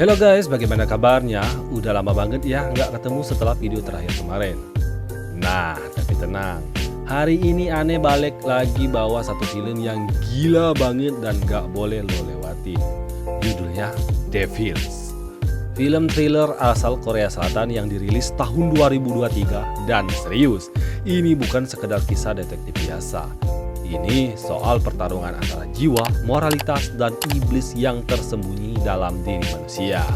Hello guys, bagaimana kabarnya? Udah lama banget ya nggak ketemu setelah video terakhir kemarin. Nah, tapi tenang. Hari ini Ane balik lagi bawa satu film yang gila banget dan nggak boleh lo lewatin. Judulnya Devils. Film thriller asal Korea Selatan yang dirilis tahun 2023 dan serius, ini bukan sekedar kisah detektif biasa. Ini soal pertarungan antara jiwa, moralitas, dan iblis yang tersembunyi dalam diri manusia.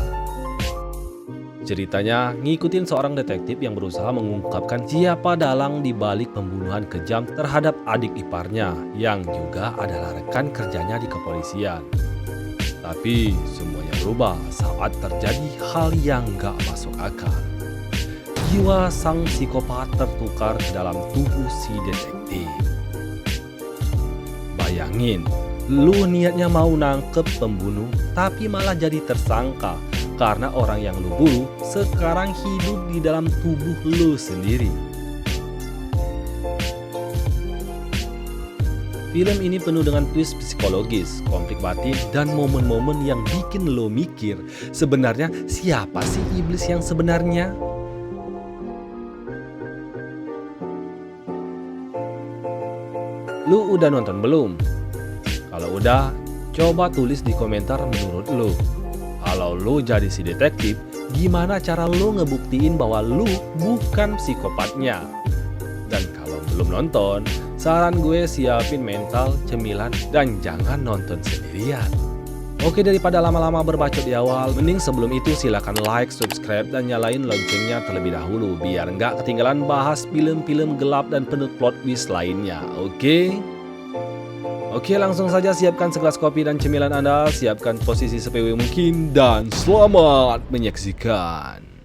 Ceritanya ngikutin seorang detektif yang berusaha mengungkapkan siapa dalang di balik pembunuhan kejam terhadap adik iparnya yang juga adalah rekan kerjanya di kepolisian. Tapi semuanya berubah saat terjadi hal yang gak masuk akal. Jiwa sang psikopat tertukar ke dalam tubuh si detektif. Bayangin, lu niatnya mau nangkep pembunuh, tapi malah jadi tersangka karena orang yang lu bunuh sekarang hidup di dalam tubuh lu sendiri. Film ini penuh dengan twist psikologis, konflik batin, dan momen-momen yang bikin lo mikir, sebenarnya siapa sih iblis yang sebenarnya? Lu udah nonton belum? Kalau udah, coba tulis di komentar menurut lu. Kalau lu jadi si detektif, gimana cara lu ngebuktiin bahwa lu bukan psikopatnya? Dan kalau belum nonton, saran gue siapin mental, cemilan, dan jangan nonton sendirian. Oke, daripada lama-lama berbacot di awal, mending sebelum itu silakan like, subscribe, dan nyalain loncengnya terlebih dahulu biar nggak ketinggalan bahas film-film gelap dan penuh plot twist lainnya, oke? Oke, langsung saja siapkan segelas kopi dan cemilan Anda, siapkan posisi sepewe mungkin, dan selamat menyaksikan.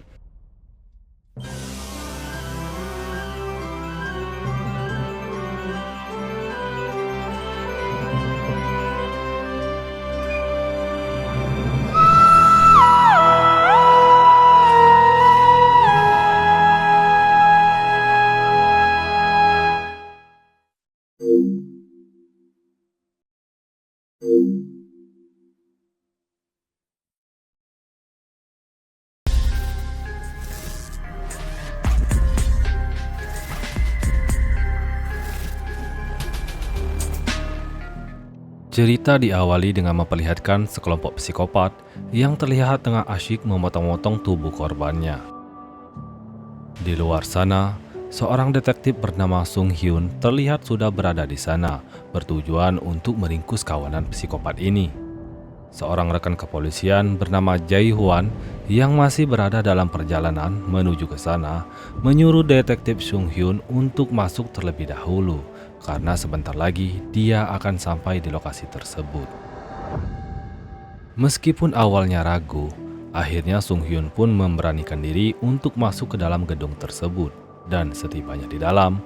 Cerita diawali dengan memperlihatkan sekelompok psikopat yang terlihat tengah asyik memotong-motong tubuh korbannya. Di luar sana, seorang detektif bernama Sung Hyun terlihat sudah berada di sana, bertujuan untuk meringkus kawanan psikopat ini. Seorang rekan kepolisian bernama Jae Hwan yang masih berada dalam perjalanan menuju ke sana, menyuruh detektif Sung Hyun untuk masuk terlebih dahulu, karena sebentar lagi dia akan sampai di lokasi tersebut. Meskipun awalnya ragu, akhirnya Sung Hyun pun memberanikan diri untuk masuk ke dalam gedung tersebut. Dan setibanya di dalam,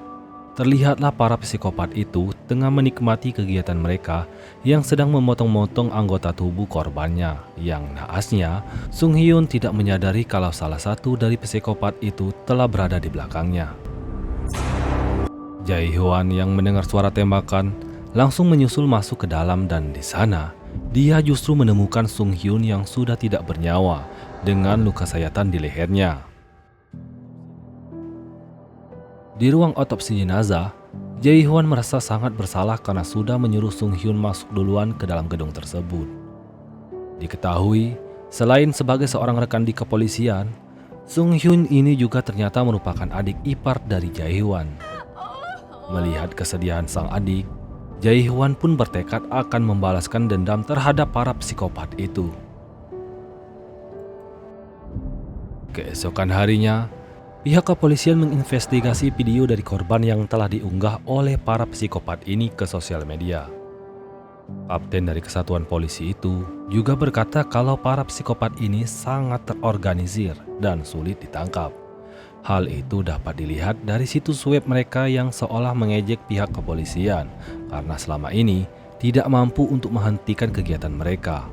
terlihatlah para psikopat itu tengah menikmati kegiatan mereka yang sedang memotong-motong anggota tubuh korbannya. Yang naasnya, Sung Hyun tidak menyadari kalau salah satu dari psikopat itu telah berada di belakangnya. Jae Hwan yang mendengar suara tembakan langsung menyusul masuk ke dalam, dan di sana dia justru menemukan Sung Hyun yang sudah tidak bernyawa dengan luka sayatan di lehernya. Di ruang otopsi jenazah, Jae Hwan merasa sangat bersalah karena sudah menyuruh Sung Hyun masuk duluan ke dalam gedung tersebut. Diketahui, selain sebagai seorang rekan di kepolisian, Sung Hyun ini juga ternyata merupakan adik ipar dari Jae Hwan. Melihat kesedihan sang adik, Jae Hwan pun bertekad akan membalaskan dendam terhadap para psikopat itu. Keesokan harinya, pihak kepolisian menginvestigasi video dari korban yang telah diunggah oleh para psikopat ini ke sosial media. Kapten dari kesatuan polisi itu juga berkata kalau para psikopat ini sangat terorganisir dan sulit ditangkap. Hal itu dapat dilihat dari situs web mereka yang seolah mengejek pihak kepolisian karena selama ini tidak mampu untuk menghentikan kegiatan mereka.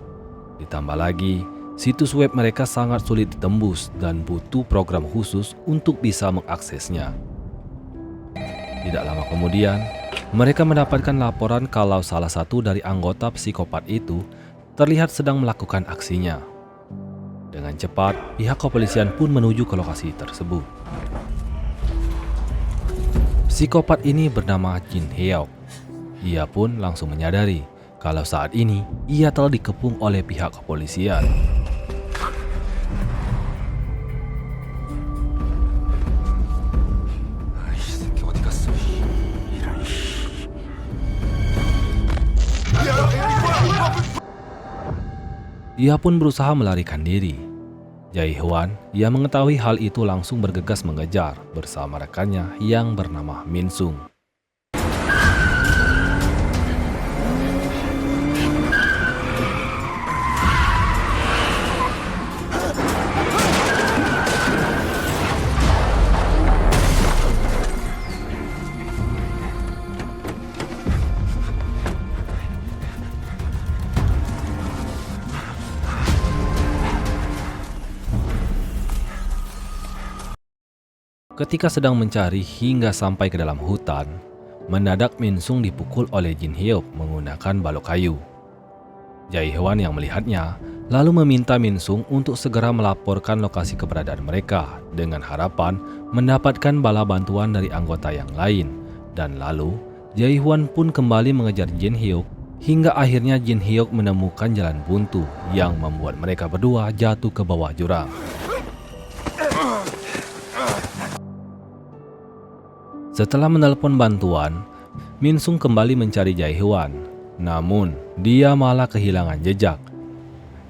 Ditambah lagi, situs web mereka sangat sulit ditembus dan butuh program khusus untuk bisa mengaksesnya. Tidak lama kemudian, mereka mendapatkan laporan kalau salah satu dari anggota psikopat itu terlihat sedang melakukan aksinya. Dengan cepat, pihak kepolisian pun menuju ke lokasi tersebut. Psikopat ini bernama Jin Hyuk. Ia pun langsung menyadari kalau saat ini ia telah dikepung oleh pihak kepolisian. Ia pun berusaha melarikan diri. Jae-hwan yang mengetahui hal itu langsung bergegas mengejar bersama rekannya yang bernama Min Sung. Ketika sedang mencari hingga sampai ke dalam hutan, mendadak Min Sung dipukul oleh Jin Hyuk menggunakan balok kayu. Jae-hwan yang melihatnya lalu meminta Min Sung untuk segera melaporkan lokasi keberadaan mereka dengan harapan mendapatkan bala bantuan dari anggota yang lain. Dan lalu Jae-hwan pun kembali mengejar Jin Hyuk hingga akhirnya Jin Hyuk menemukan jalan buntu yang membuat mereka berdua jatuh ke bawah jurang. Setelah menelepon bantuan, Min Sung kembali mencari Jae-hwan. Namun, dia malah kehilangan jejak.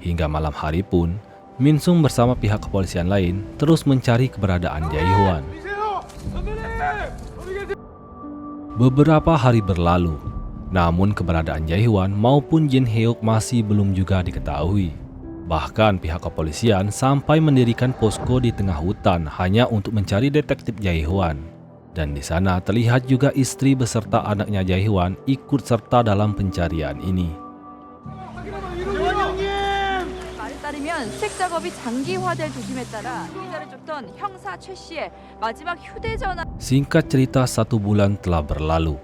Hingga malam hari pun, Min Sung bersama pihak kepolisian lain terus mencari keberadaan Jae-hwan. Beberapa hari berlalu, namun keberadaan Jae-hwan maupun Jin Hyuk masih belum juga diketahui. Bahkan pihak kepolisian sampai mendirikan posko di tengah hutan hanya untuk mencari detektif Jae-hwan. Dan di sana terlihat juga istri beserta anaknya Jae-hwan ikut serta dalam pencarian ini. 말에 따르면 수색 작업이 장기화될 조짐에 따라 피해자를 쫓던 형사 최 씨의 마지막 휴대전화. Singkat cerita, 1 bulan telah berlalu.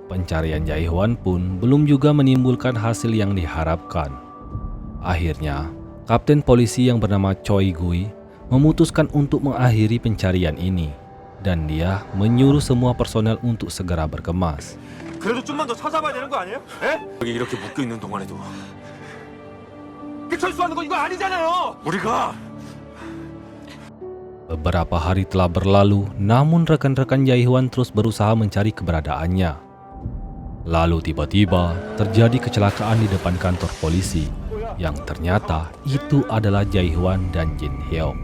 Pencarian Jae-hwan pun belum juga menimbulkan hasil yang diharapkan. Akhirnya, Kapten polisi yang bernama Choi Gui memutuskan untuk mengakhiri pencarian ini. Dan dia menyuruh semua personel untuk segera berkemas. 그래도 좀만 더 찾아봐야 되는 거 아니에요? 에? 여기 이렇게 묶여 있는 동안에도 철수하는 거 이거 아니잖아요. 우리가 Beberapa hari telah berlalu, namun rekan-rekan Jae-hwan terus berusaha mencari keberadaannya. Lalu tiba-tiba terjadi kecelakaan di depan kantor polisi, yang ternyata itu adalah Jae-hwan dan Jin Hyuk.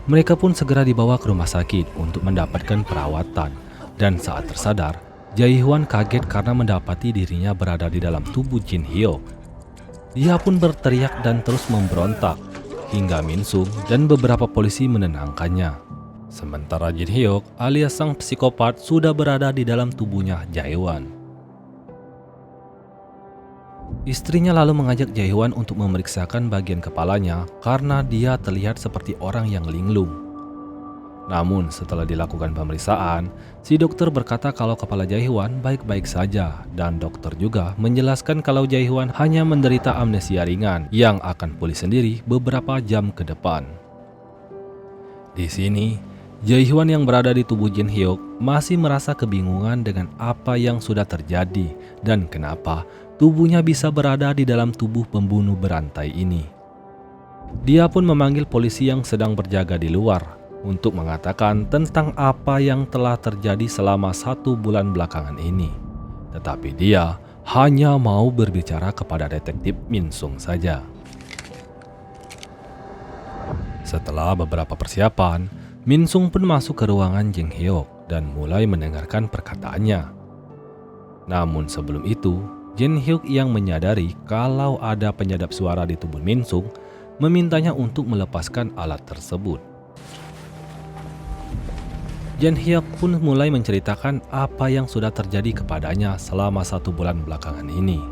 Mereka pun segera dibawa ke rumah sakit untuk mendapatkan perawatan. Dan saat tersadar, Jae-hwan kaget karena mendapati dirinya berada di dalam tubuh Jin Hyuk. Dia pun berteriak dan terus memberontak, hingga Min Sung dan beberapa polisi menenangkannya. Sementara Jin Hyuk alias sang psikopat sudah berada di dalam tubuhnya Jae-hwan. Istrinya lalu mengajak Jae-hwan untuk memeriksakan bagian kepalanya karena dia terlihat seperti orang yang linglung. Namun setelah dilakukan pemeriksaan, si dokter berkata kalau kepala Jae-hwan baik-baik saja dan dokter juga menjelaskan kalau Jae-hwan hanya menderita amnesia ringan yang akan pulih sendiri beberapa jam ke depan. Di sini, Jae-hwan yang berada di tubuh Jin Hyuk masih merasa kebingungan dengan apa yang sudah terjadi dan kenapa tubuhnya bisa berada di dalam tubuh pembunuh berantai ini. Dia pun memanggil polisi yang sedang berjaga di luar untuk mengatakan tentang apa yang telah terjadi selama 1 bulan belakangan ini. Tetapi dia hanya mau berbicara kepada detektif Min Sung saja. Setelah beberapa persiapan, Min Sung pun masuk ke ruangan Jin Hyuk dan mulai mendengarkan perkataannya. Namun sebelum itu, Jin Hyuk yang menyadari kalau ada penyadap suara di tubuh Min Sung memintanya untuk melepaskan alat tersebut. Jin Hyuk pun mulai menceritakan apa yang sudah terjadi kepadanya selama 1 bulan belakangan ini.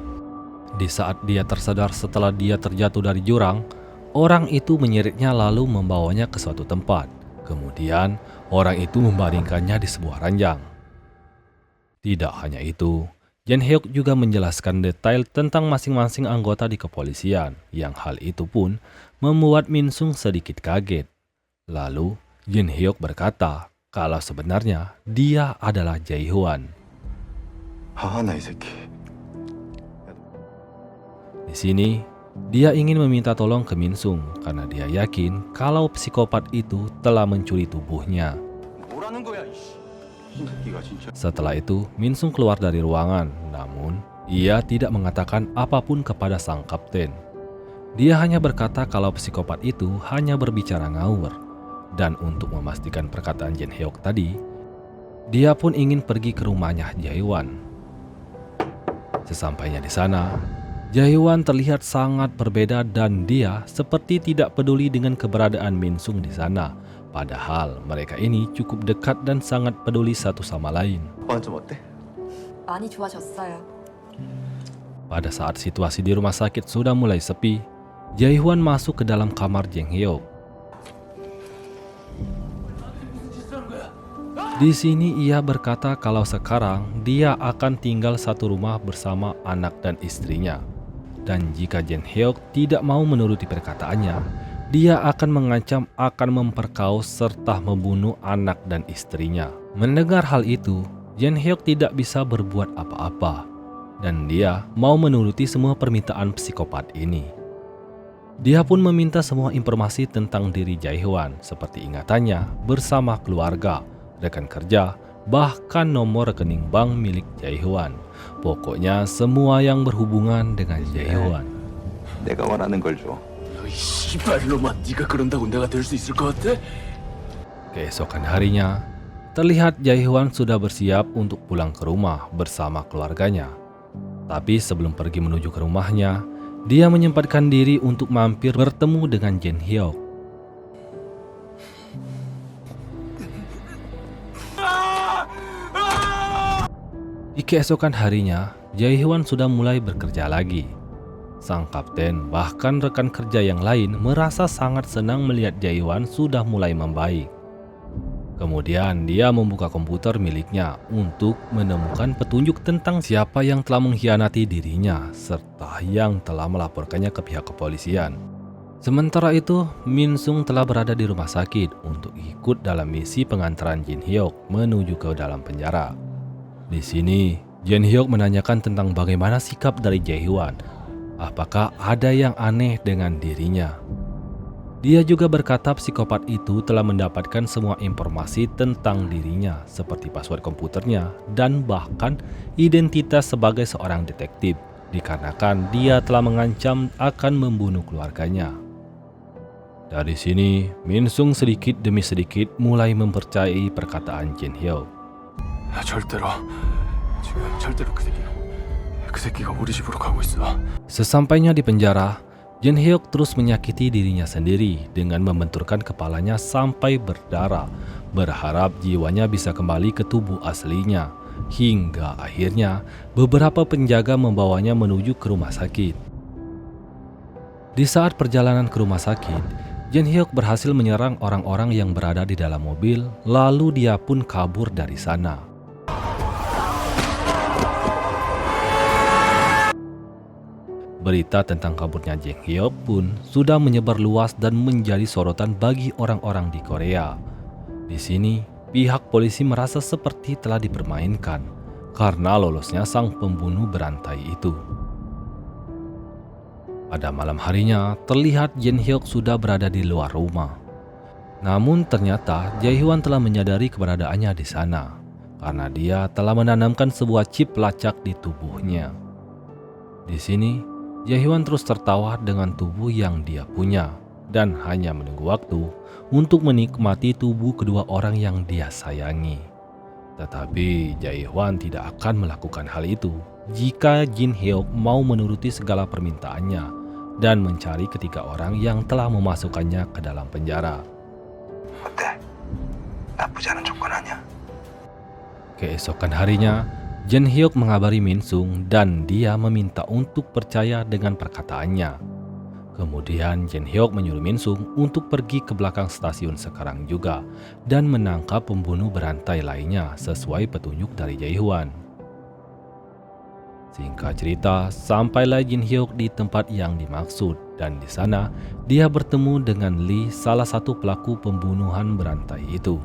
Di saat dia tersadar setelah dia terjatuh dari jurang, orang itu menyeretnya lalu membawanya ke suatu tempat. Kemudian orang itu membaringkannya di sebuah ranjang. Tidak hanya itu, Jin Hyuk juga menjelaskan detail tentang masing-masing anggota di kepolisian, yang hal itu pun membuat Min Sung sedikit kaget. Lalu, Jin Hyuk berkata kalau sebenarnya dia adalah Jae Hwan. 하하나 이 새끼. Di sini, dia ingin meminta tolong ke Min Sung karena dia yakin kalau psikopat itu telah mencuri tubuhnya. 뭐라는 거야 이씨. 이 새끼가 진짜. Setelah itu, Min Sung keluar dari ruangan, namun ia tidak mengatakan apapun kepada sang kapten. Dia hanya berkata kalau psikopat itu hanya berbicara ngawur. Dan untuk memastikan perkataan Jin Hyuk tadi, dia pun ingin pergi ke rumahnya Jae Hwan. Sesampainya di sana, Jae Hwan terlihat sangat berbeda dan dia seperti tidak peduli dengan keberadaan Min Sung di sana. Padahal mereka ini cukup dekat dan sangat peduli satu sama lain. 오빠는 좀 어때? 많이 좋아졌어요. Pada saat situasi di rumah sakit sudah mulai sepi, Jae Hwan masuk ke dalam kamar Jin Hyuk. Di sini ia berkata kalau sekarang dia akan tinggal satu rumah bersama anak dan istrinya. Dan jika Jin Hyuk tidak mau menuruti perkataannya, dia akan mengancam akan memperkaos serta membunuh anak dan istrinya. Mendengar hal itu, Jin Hyuk tidak bisa berbuat apa-apa. Dan dia mau menuruti semua permintaan psikopat ini. Dia pun meminta semua informasi tentang diri Jae Hwan seperti ingatannya bersama keluarga, rekan kerja, bahkan nomor rekening bank milik Jae Hwan. Pokoknya semua yang berhubungan dengan Jae Hwan. 내가 원하는 걸 줘. 이 씨발로만 네가 그런다고 내가 될 수 있을 것 같아? Keesokan harinya, terlihat Jae Hwan sudah bersiap untuk pulang ke rumah bersama keluarganya. Tapi sebelum pergi menuju ke rumahnya, dia menyempatkan diri untuk mampir bertemu dengan Jin Hyuk. Di keesokan harinya, Jae Hwan sudah mulai bekerja lagi. Sang kapten bahkan rekan kerja yang lain merasa sangat senang melihat Jae Hwan sudah mulai membaik. Kemudian dia membuka komputer miliknya untuk menemukan petunjuk tentang siapa yang telah mengkhianati dirinya serta yang telah melaporkannya ke pihak kepolisian. Sementara itu, Min Sung telah berada di rumah sakit untuk ikut dalam misi pengantaran Jin Hyuk menuju ke dalam penjara. Di sini, Jin Hyuk menanyakan tentang bagaimana sikap dari Jae Hwan. Apakah ada yang aneh dengan dirinya? Dia juga berkata psikopat itu telah mendapatkan semua informasi tentang dirinya seperti password komputernya dan bahkan identitas sebagai seorang detektif dikarenakan dia telah mengancam akan membunuh keluarganya. Dari sini, Min Sung sedikit demi sedikit mulai mempercayai perkataan Jin Hyuk. 절대로 지금 절대로 그 새끼가 우리 집으로 가고 있어. Sesampainya di penjara, Jin Hyuk terus menyakiti dirinya sendiri dengan membenturkan kepalanya sampai berdarah, berharap jiwanya bisa kembali ke tubuh aslinya. Hingga akhirnya beberapa penjaga membawanya menuju ke rumah sakit. Di saat perjalanan ke rumah sakit, Jin Hyuk berhasil menyerang orang-orang yang berada di dalam mobil, lalu dia pun kabur dari sana. Berita tentang kaburnya Jin Hyuk pun sudah menyebar luas dan menjadi sorotan bagi orang-orang di Korea. Di sini, pihak polisi merasa seperti telah dipermainkan karena lolosnya sang pembunuh berantai itu. Pada malam harinya, terlihat Jin Hyuk sudah berada di luar rumah. Namun ternyata Jae Hwan telah menyadari keberadaannya di sana karena dia telah menanamkan sebuah chip pelacak di tubuhnya. Di sini, Jae Hwan terus tertawa dengan tubuh yang dia punya dan hanya menunggu waktu untuk menikmati tubuh kedua orang yang dia sayangi. Tetapi Jae Hwan tidak akan melakukan hal itu jika Jin Hyuk mau menuruti segala permintaannya dan mencari ketiga orang yang telah memasukkannya ke dalam penjara. 어때? 나쁘지 않은 조건 아니야? Keesokan harinya, Jin Hyuk mengabari Min Sung dan dia meminta untuk percaya dengan perkataannya. Kemudian Jin Hyuk menyuruh Min Sung untuk pergi ke belakang stasiun sekarang juga dan menangkap pembunuh berantai lainnya sesuai petunjuk dari Jae Hwan. Singkat cerita, sampailah Jin Hyuk di tempat yang dimaksud dan di sana dia bertemu dengan Lee, salah satu pelaku pembunuhan berantai itu.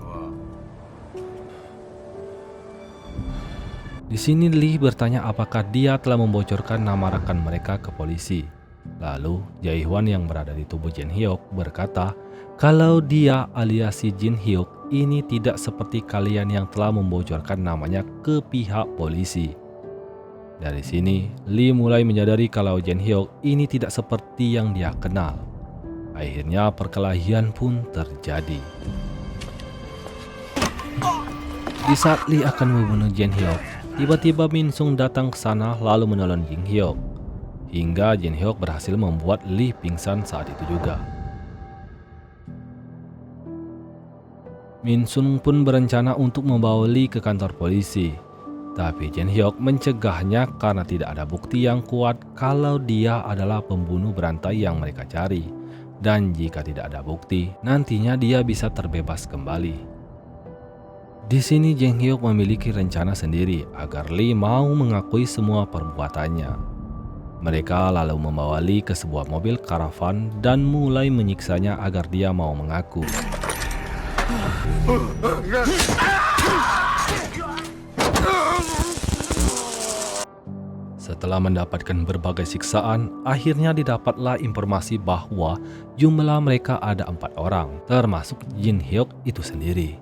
Di sini Lee bertanya apakah dia telah membocorkan nama rekan mereka ke polisi. Lalu Jae-hwan yang berada di tubuh Jin Hyuk berkata kalau dia alias si Jin Hyuk ini tidak seperti kalian yang telah membocorkan namanya ke pihak polisi. Dari sini, Lee mulai menyadari kalau Jin Hyuk ini tidak seperti yang dia kenal. Akhirnya perkelahian pun terjadi. Di saat Lee akan membunuh Jin Hyuk, tiba-tiba Min Sung datang ke sana lalu menolong Jin Hyuk. Hingga Jin Hyuk berhasil membuat Lee pingsan saat itu juga. Min Sung pun berencana untuk membawa Lee ke kantor polisi. Tapi Jin Hyuk mencegahnya karena tidak ada bukti yang kuat kalau dia adalah pembunuh berantai yang mereka cari. Dan jika tidak ada bukti, nantinya dia bisa terbebas kembali. Di sini Jin Hyuk memiliki rencana sendiri agar Lee mau mengakui semua perbuatannya. Mereka lalu membawa Lee ke sebuah mobil karavan dan mulai menyiksanya agar dia mau mengaku. Setelah mendapatkan berbagai siksaan, akhirnya didapatlah informasi bahwa jumlah mereka ada 4 orang, termasuk Jin Hyuk itu sendiri.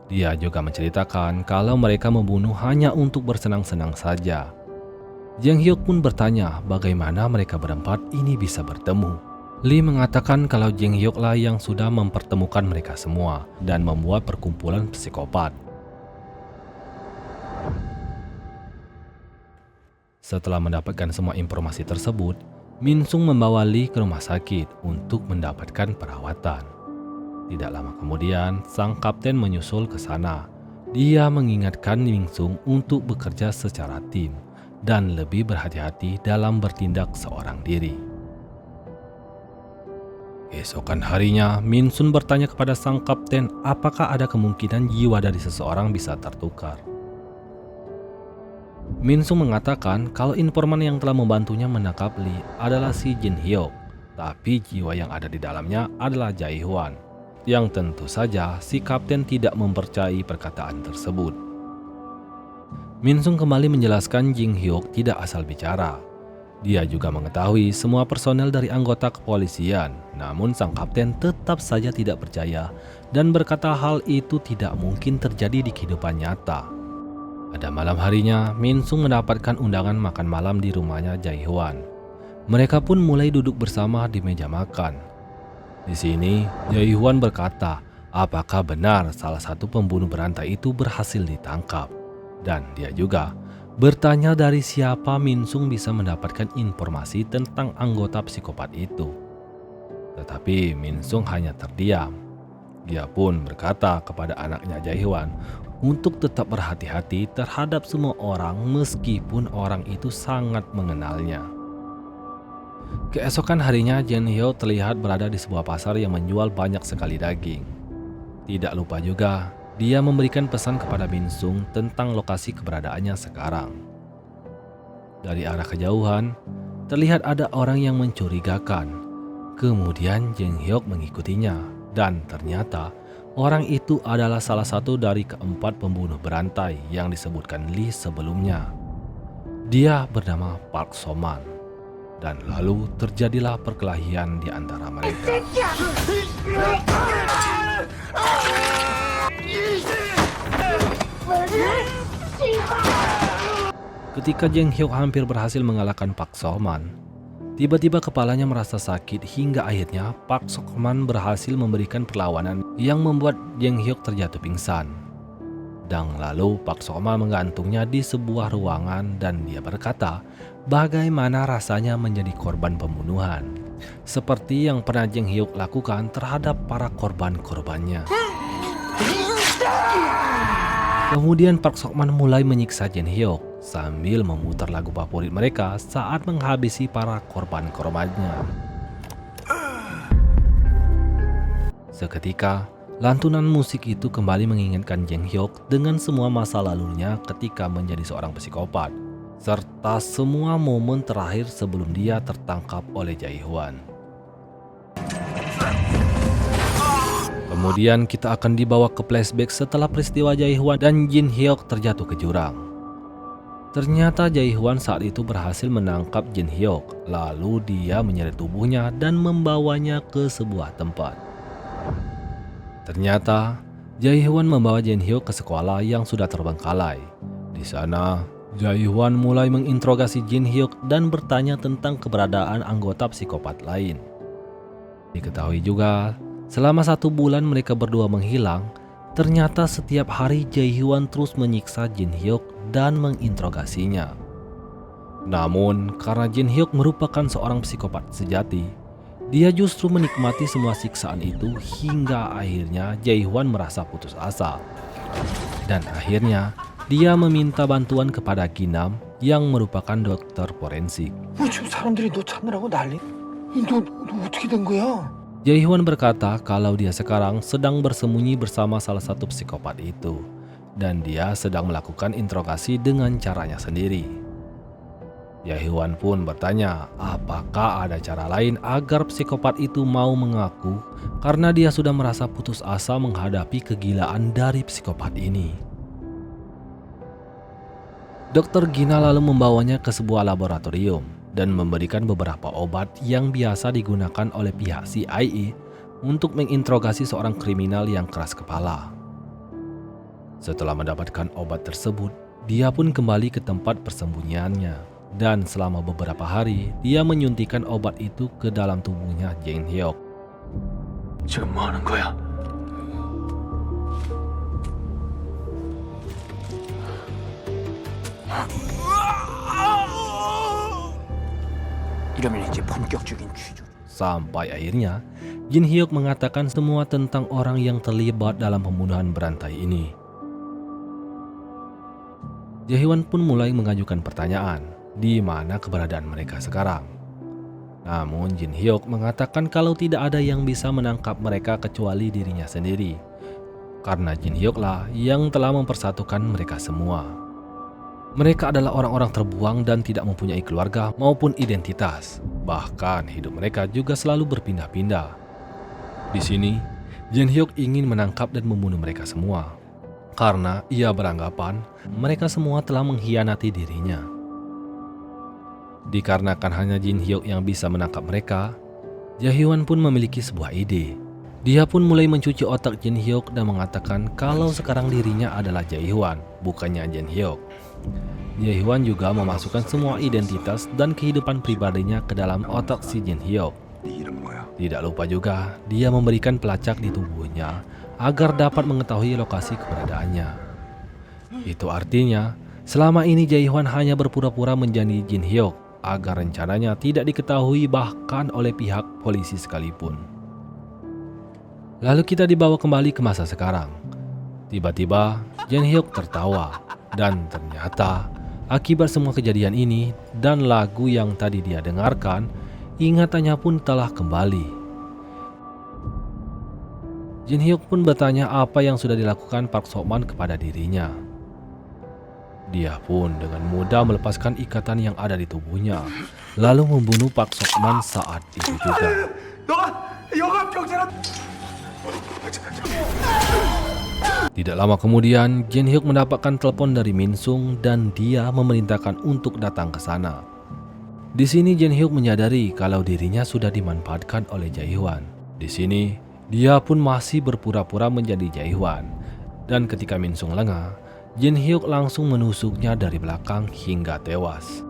Dia juga menceritakan kalau mereka membunuh hanya untuk bersenang-senang saja. Jin Hyuk pun bertanya bagaimana mereka berempat ini bisa bertemu. Lee mengatakan kalau Jin Hyuk lah yang sudah mempertemukan mereka semua dan membuat perkumpulan psikopat. Setelah mendapatkan semua informasi tersebut, Min Sung membawa Lee ke rumah sakit untuk mendapatkan perawatan. Tidak lama kemudian, sang kapten menyusul ke sana. Dia mengingatkan Min Sung untuk bekerja secara tim dan lebih berhati-hati dalam bertindak seorang diri. Keesokan harinya, Min Sung bertanya kepada sang kapten apakah ada kemungkinan jiwa dari seseorang bisa tertukar. Min Sung mengatakan kalau informan yang telah membantunya menangkap Lee adalah si Jin Hyuk, tapi jiwa yang ada di dalamnya adalah Jae-hwan, yang tentu saja si kapten tidak mempercayai perkataan tersebut. Min Sung kembali menjelaskan Jin Hyuk tidak asal bicara. Dia juga mengetahui semua personel dari anggota kepolisian, namun sang kapten tetap saja tidak percaya dan berkata hal itu tidak mungkin terjadi di kehidupan nyata. Pada malam harinya, Min Sung mendapatkan undangan makan malam di rumahnya Jae-hwan. Mereka pun mulai duduk bersama di meja makan. Di sini, Jae-hwan berkata, apakah benar salah satu pembunuh berantai itu berhasil ditangkap? Dan dia juga bertanya dari siapa Min Sung bisa mendapatkan informasi tentang anggota psikopat itu. Tetapi Min Sung hanya terdiam. Dia pun berkata kepada anaknya Jae-hwan untuk tetap berhati-hati terhadap semua orang meskipun orang itu sangat mengenalnya. Keesokan harinya Jin Hyuk terlihat berada di sebuah pasar yang menjual banyak sekali daging. Tidak lupa juga, dia memberikan pesan kepada Min Sung tentang lokasi keberadaannya sekarang. Dari arah kejauhan, terlihat ada orang yang mencurigakan. Kemudian Jin Hyuk mengikutinya dan ternyata orang itu adalah salah satu dari keempat pembunuh berantai yang disebutkan Lee sebelumnya. Dia bernama Park So-man. Dan lalu terjadilah perkelahian di antara mereka. Ketika Jin Hyuk hampir berhasil mengalahkan Park So-man, tiba-tiba kepalanya merasa sakit hingga akhirnya Park So-man berhasil memberikan perlawanan yang membuat Jin Hyuk terjatuh pingsan. Dan lalu Park So-man menggantungnya di sebuah ruangan dan dia berkata bagaimana rasanya menjadi korban pembunuhan, seperti yang pernah Jin Hyuk lakukan terhadap para korban-korbannya. Kemudian Park So-man mulai menyiksa Jin Hyuk sambil memutar lagu favorit mereka saat menghabisi para korban-korbannya. Seketika, lantunan musik itu kembali mengingatkan Jin Hyuk dengan semua masa lalunya ketika menjadi seorang psikopat. serta semua momen terakhir sebelum dia tertangkap oleh Jae-hwan. Kemudian kita akan dibawa ke flashback setelah peristiwa Jae-hwan dan Jin-hyuk terjatuh ke jurang. Ternyata Jae-hwan saat itu berhasil menangkap Jin-hyuk, lalu dia menyeret tubuhnya dan membawanya ke sebuah tempat. Ternyata Jae-hwan membawa Jin-hyuk ke sekolah yang sudah terbengkalai. Di sana, Jae-hwan mulai menginterogasi Jin-hyuk dan bertanya tentang keberadaan anggota psikopat lain. Diketahui juga, selama 1 bulan mereka berdua menghilang, ternyata setiap hari Jae-hwan terus menyiksa Jin-hyuk dan menginterogasinya. Namun, karena Jin-hyuk merupakan seorang psikopat sejati, dia justru menikmati semua siksaan itu hingga akhirnya Jae-hwan merasa putus asa. Dan akhirnya, dia meminta bantuan kepada Ginam yang merupakan dokter forensik. 지금 사람들이 너 찾느라고 난리. 너 어떻게 된 거야? Jae-hwan berkata kalau dia sekarang sedang bersembunyi bersama salah satu psikopat itu, dan dia sedang melakukan interogasi dengan caranya sendiri. Jae-hwan pun bertanya apakah ada cara lain agar psikopat itu mau mengaku karena dia sudah merasa putus asa menghadapi kegilaan dari psikopat ini. Dr. Gina lalu membawanya ke sebuah laboratorium dan memberikan beberapa obat yang biasa digunakan oleh pihak CIA untuk menginterogasi seorang kriminal yang keras kepala. Setelah mendapatkan obat tersebut, dia pun kembali ke tempat persembunyiannya dan selama beberapa hari dia menyuntikkan obat itu ke dalam tubuhnya Jin-hyuk. 지금 뭐 하는 거야? 이러면 이제 본격적인 취조. Sampai akhirnya, Jin-hyuk mengatakan semua tentang orang yang terlibat dalam pembunuhan berantai ini. Jae-hwan pun mulai mengajukan pertanyaan, di mana keberadaan mereka sekarang. Namun Jin-hyuk mengatakan kalau tidak ada yang bisa menangkap mereka kecuali dirinya sendiri. Karena Jin-hyuk lah yang telah mempersatukan mereka semua. Mereka adalah orang-orang terbuang dan tidak mempunyai keluarga maupun identitas. Bahkan hidup mereka juga selalu berpindah-pindah. Di sini, Jin-hyuk ingin menangkap dan membunuh mereka semua. Karena ia beranggapan mereka semua telah mengkhianati dirinya. Dikarenakan hanya Jin-hyuk yang bisa menangkap mereka, Jae-hwan pun memiliki sebuah ide. Dia pun mulai mencuci otak Jin-hyuk dan mengatakan kalau sekarang dirinya adalah Jae-hwan, bukannya Jin-hyuk. Jae-hwan juga memasukkan semua identitas dan kehidupan pribadinya ke dalam otak si Jin-hyuk. Tidak lupa juga, dia memberikan pelacak di tubuhnya agar dapat mengetahui lokasi keberadaannya. Itu artinya, selama ini Jae-hwan hanya berpura-pura menjadi Jin-hyuk agar rencananya tidak diketahui bahkan oleh pihak polisi sekalipun. Lalu kita dibawa kembali ke masa sekarang. Tiba-tiba, Jin-hyuk tertawa. Dan ternyata, akibat semua kejadian ini dan lagu yang tadi dia dengarkan, ingatannya pun telah kembali. Jin-hyuk pun bertanya apa yang sudah dilakukan Park Sok-man kepada dirinya. Dia pun dengan mudah melepaskan ikatan yang ada di tubuhnya, lalu membunuh Park Sok-man saat itu juga. Tidak lama kemudian, Jin-hyuk mendapatkan telepon dari Min Sung dan dia memerintahkan untuk datang ke sana. Di sini Jin-hyuk menyadari kalau dirinya sudah dimanfaatkan oleh Jae-hwan. Di sini, dia pun masih berpura-pura menjadi Jae-hwan. Dan ketika Min Sung lengah, Jin-hyuk langsung menusuknya dari belakang hingga tewas.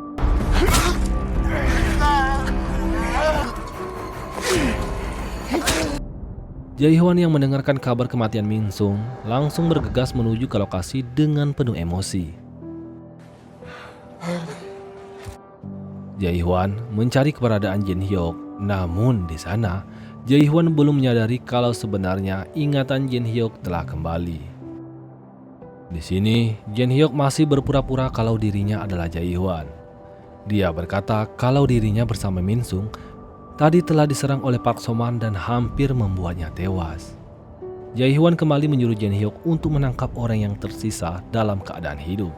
Jae-hwan yang mendengarkan kabar kematian Min Sung langsung bergegas menuju ke lokasi dengan penuh emosi. Jae-hwan mencari keberadaan Jin-hyuk, namun di sana Jae-hwan belum menyadari kalau sebenarnya ingatan Jin-hyuk telah kembali. Di sini Jin-hyuk masih berpura-pura kalau dirinya adalah Jae-hwan. Dia berkata kalau dirinya bersama Min Sung tadi telah diserang oleh Park Sok-man dan hampir membuatnya tewas. Jae-hwan kembali menyuruh Jin-hyuk untuk menangkap orang yang tersisa dalam keadaan hidup.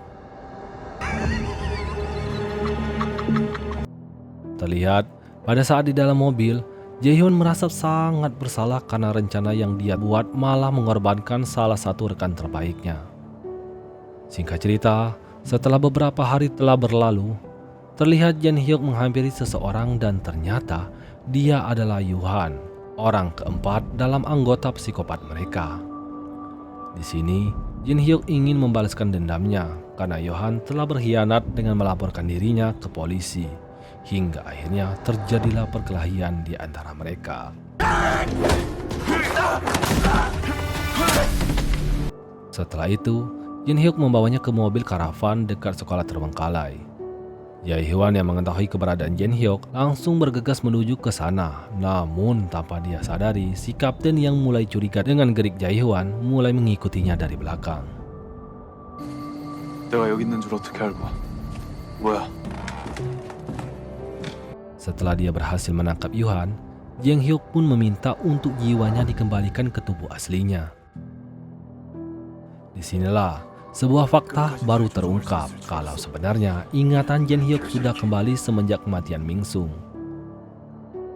Terlihat pada saat di dalam mobil, Jae-hyun merasa sangat bersalah karena rencana yang dia buat malah mengorbankan salah satu rekan terbaiknya. Singkat cerita, setelah beberapa hari telah berlalu, terlihat Jin-hyuk menghampiri seseorang dan ternyata dia adalah Yuhan, orang keempat dalam anggota psikopat mereka. Di sini, Jin-hyuk ingin membalaskan dendamnya karena Yohan telah berkhianat dengan melaporkan dirinya ke polisi. Hingga akhirnya terjadilah perkelahian di antara mereka. Setelah itu, Jin-hyuk membawanya ke mobil karavan dekat sekolah terbengkalai. Jae-hyun yang mengetahui keberadaan Jin-hyuk langsung bergegas menuju ke sana. Namun tanpa dia sadari, si kapten yang mulai curiga dengan gerik Jae-hyun mulai mengikutinya dari belakang. 내가 여기 있는 줄 어떻게 알고? 뭐야? Setelah dia berhasil menangkap Yuhan, Jin-hyuk pun meminta untuk jiwanya dikembalikan ke tubuh aslinya. Disinilah sebuah fakta baru terungkap kalau sebenarnya ingatan Jin-hyuk sudah kembali semenjak kematian Mingsung.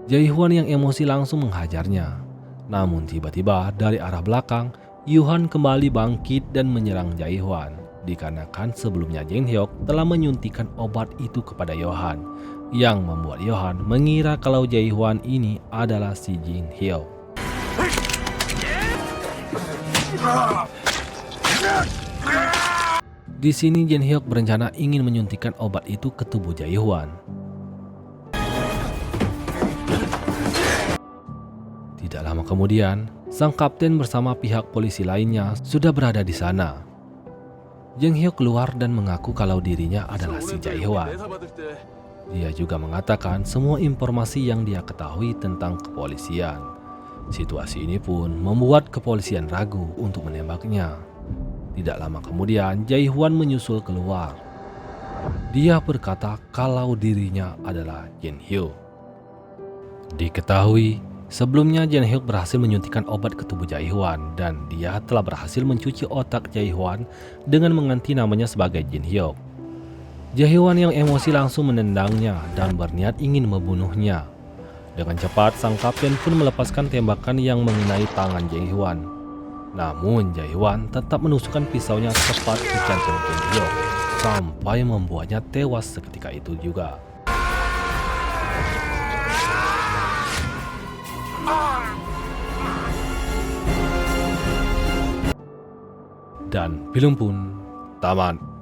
Jae-hyun yang emosi langsung menghajarnya. Namun tiba-tiba dari arah belakang, Yuhan kembali bangkit dan menyerang Jae-hyun. Dikarenakan sebelumnya Jin-hyuk telah menyuntikkan obat itu kepada Yohan, yang membuat Yohan mengira kalau Jae-hyun ini adalah si Jin-hyuk. Di sini Jin-hyuk berencana ingin menyuntikkan obat itu ke tubuh Jae-hyun. Tidak lama kemudian, sang kapten bersama pihak polisi lainnya sudah berada di sana. Jin-hyuk keluar dan mengaku kalau dirinya adalah si Jae-hyun. Dia juga mengatakan semua informasi yang dia ketahui tentang kepolisian. Situasi ini pun membuat kepolisian ragu untuk menembaknya. Tidak lama kemudian, Jae-hyun menyusul keluar. Dia berkata kalau dirinya adalah Jin-hyuk. Diketahui, sebelumnya Jin-hyuk berhasil menyuntikkan obat ke tubuh Jae-hyun dan dia telah berhasil mencuci otak Jae-hyun dengan mengganti namanya sebagai Jin-hyuk. Jae-hyun yang emosi langsung menendangnya dan berniat ingin membunuhnya. Dengan cepat, sang kapten pun melepaskan tembakan yang mengenai tangan Jae-hyun. Namun Jae-hyun tetap menusukkan pisaunya tepat ke jantung Jin-hyuk sampai membuatnya tewas seketika itu juga. Dan film pun tamat.